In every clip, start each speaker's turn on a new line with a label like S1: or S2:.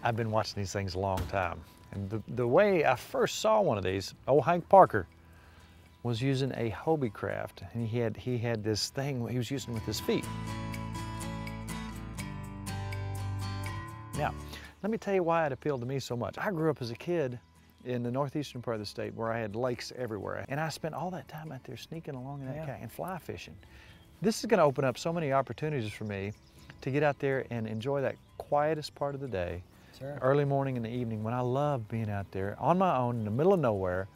S1: I've been watching these things a long time. And the way I first saw one of these, old Hank Parker was using a Hobie craft, and he had this thing he was using with his feet. Now, let me tell you why it appealed to me so much. I grew up as a kid in the northeastern part of the state where I had lakes everywhere, and I spent all that time out there sneaking along in that kayak and fly fishing. This is going to open up so many opportunities for me to get out there and enjoy that quietest part of the day, early morning and the evening, when I love being out there on my own in the middle of nowhere.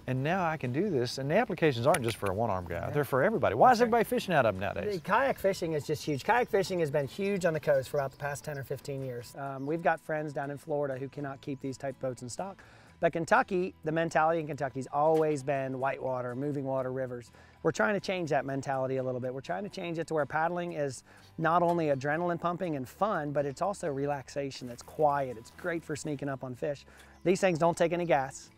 S1: And now I can do this, and the applications aren't just for a one-armed guy, they're for everybody. Why is everybody fishing out of them nowadays?
S2: The kayak fishing is just huge. Kayak fishing has been huge on the coast for about the past 10 or 15 years. We've got friends down in Florida who cannot keep these type boats in stock. But Kentucky, the mentality in Kentucky's always been whitewater, moving water rivers. We're trying to change that mentality a little bit. We're trying to change it to where paddling is not only adrenaline pumping and fun, but it's also relaxation. It's quiet. It's great for sneaking up on fish. These things don't take any gas.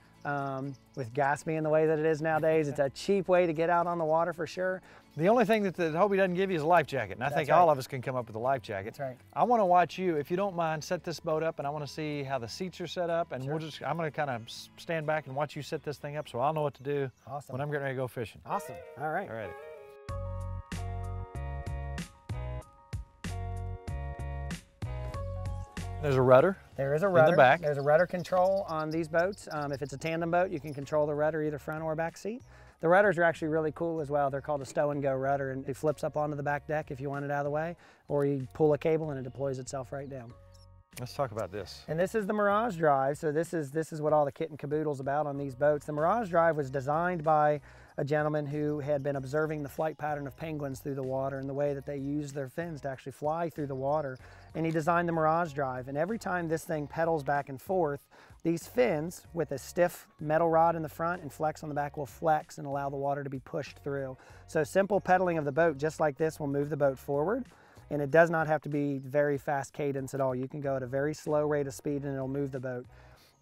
S2: With gas being the way that it is nowadays, it's a cheap way to get out on the water for sure.
S1: The only thing that the Hobie doesn't give you is a life jacket, and I think all of us can come up with a life jacket.
S2: That's right.
S1: I want to watch you, if you don't mind, set this boat up, and I want to see how the seats are set up, and I'm going to kind of stand back and watch you set this thing up so I'll know what to do when I'm getting ready to go fishing.
S2: Awesome. All right.
S1: All right. There's a rudder.
S2: There is a rudder.
S1: In the back.
S2: There's a rudder control on these boats. If it's a tandem boat, you can control the rudder either front or back seat. The rudders are actually really cool as well. They're called a Stow and Go Rudder, and it flips up onto the back deck if you want it out of the way, or you pull a cable and it deploys itself right down.
S1: Let's talk about this.
S2: And this is the Mirage Drive. So this is what all the kit and caboodle's about on these boats. The Mirage Drive was designed by a gentleman who had been observing the flight pattern of penguins through the water and the way that they use their fins to actually fly through the water. And he designed the Mirage Drive. And every time this thing pedals back and forth, these fins with a stiff metal rod in the front and flex on the back will flex and allow the water to be pushed through. So simple pedaling of the boat just like this will move the boat forward. And it does not have to be very fast cadence at all. You can go at a very slow rate of speed and it'll move the boat.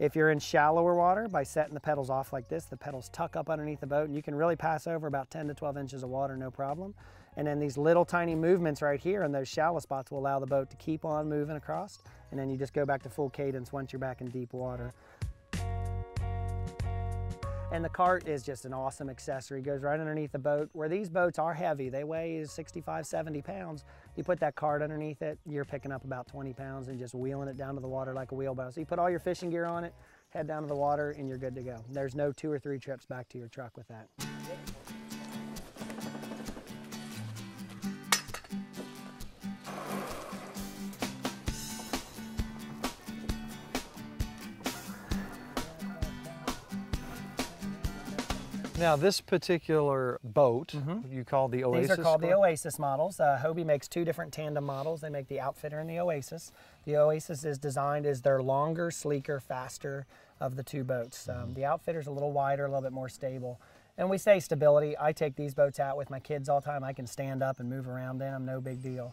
S2: If you're in shallower water, by setting the pedals off like this, the pedals tuck up underneath the boat and you can really pass over about 10 to 12 inches of water, no problem. And then these little tiny movements right here in those shallow spots will allow the boat to keep on moving across. And then you just go back to full cadence once you're back in deep water. And the cart is just an awesome accessory. It goes right underneath the boat. Where these boats are heavy, they weigh 65, 70 pounds. You put that cart underneath it, you're picking up about 20 pounds and just wheeling it down to the water like a wheelbarrow. So you put all your fishing gear on it, head down to the water, and you're good to go. There's no 2 or 3 trips back to your truck with that.
S1: Now this particular boat, you call the Oasis?
S2: These are called the Oasis models. Hobie makes 2 different tandem models. They make the Outfitter and the Oasis. The Oasis is designed as their longer, sleeker, faster of the 2 boats. The Outfitter's a little wider, a little bit more stable. And we say stability. I take these boats out with my kids all the time. I can stand up and move around in them, no big deal.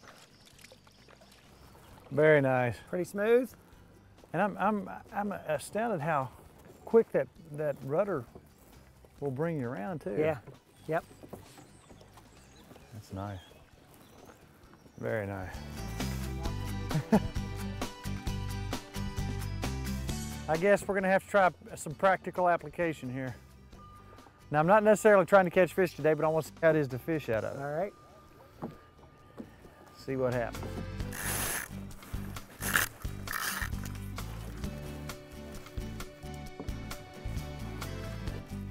S1: Very nice.
S2: Pretty smooth.
S1: And I'm astounded how quick that rudder will bring you around too.
S2: Yeah, yep.
S1: That's nice. Very nice. I guess we're gonna have to try some practical application here. Now I'm not necessarily trying to catch fish today, but I want to see how it is to fish out of it.
S2: All right.
S1: See what happens.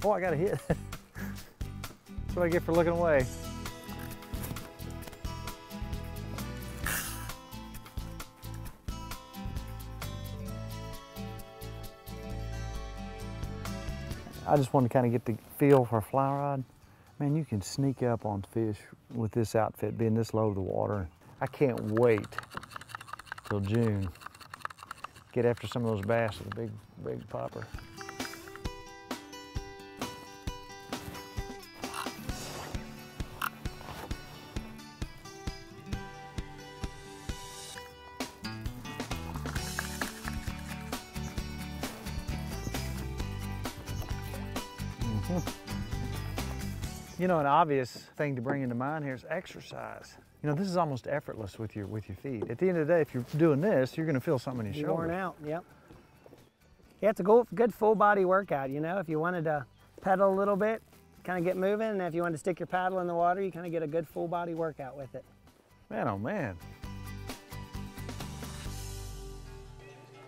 S1: Oh, I got a hit. That's what I get for looking away. I just want to kind of get the feel for a fly rod. Man, you can sneak up on fish with this outfit being this low to the water. I can't wait till June. Get after some of those bass with a big popper. You know, an obvious thing to bring into mind here is exercise. You know, this is almost effortless with your feet. At the end of the day, if you're doing this, you're going to feel something in your shoulder.
S2: Worn out, yep. Yeah, it's a good full body workout, you know. If you wanted to pedal a little bit, kind of get moving, and if you wanted to stick your paddle in the water, you kind of get a good full body workout with it.
S1: Man, oh man.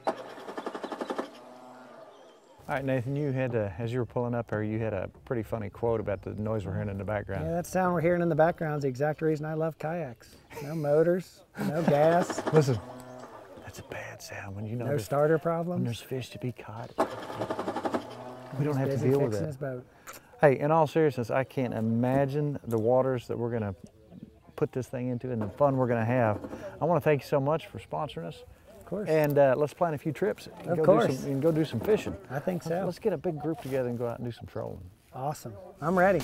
S1: All right, Nathan, you had, as you were pulling up there, you had a pretty funny quote about the noise we're hearing in the background.
S2: Yeah, that sound we're hearing in the background is the exact reason I love kayaks. No motors, no gas.
S1: Listen, that's a bad sound when you know
S2: no starter
S1: when
S2: problems.
S1: there's fish to be caught. We don't have to deal with that.
S2: His boat.
S1: Hey, in all seriousness, I can't imagine the waters that we're going to put this thing into and the fun we're going to have. I want to thank you so much for sponsoring us.
S2: Of course.
S1: And let's plan a few trips and go do some fishing.
S2: I think so.
S1: Let's get a big group together and go out and do some trolling.
S2: Awesome. I'm ready.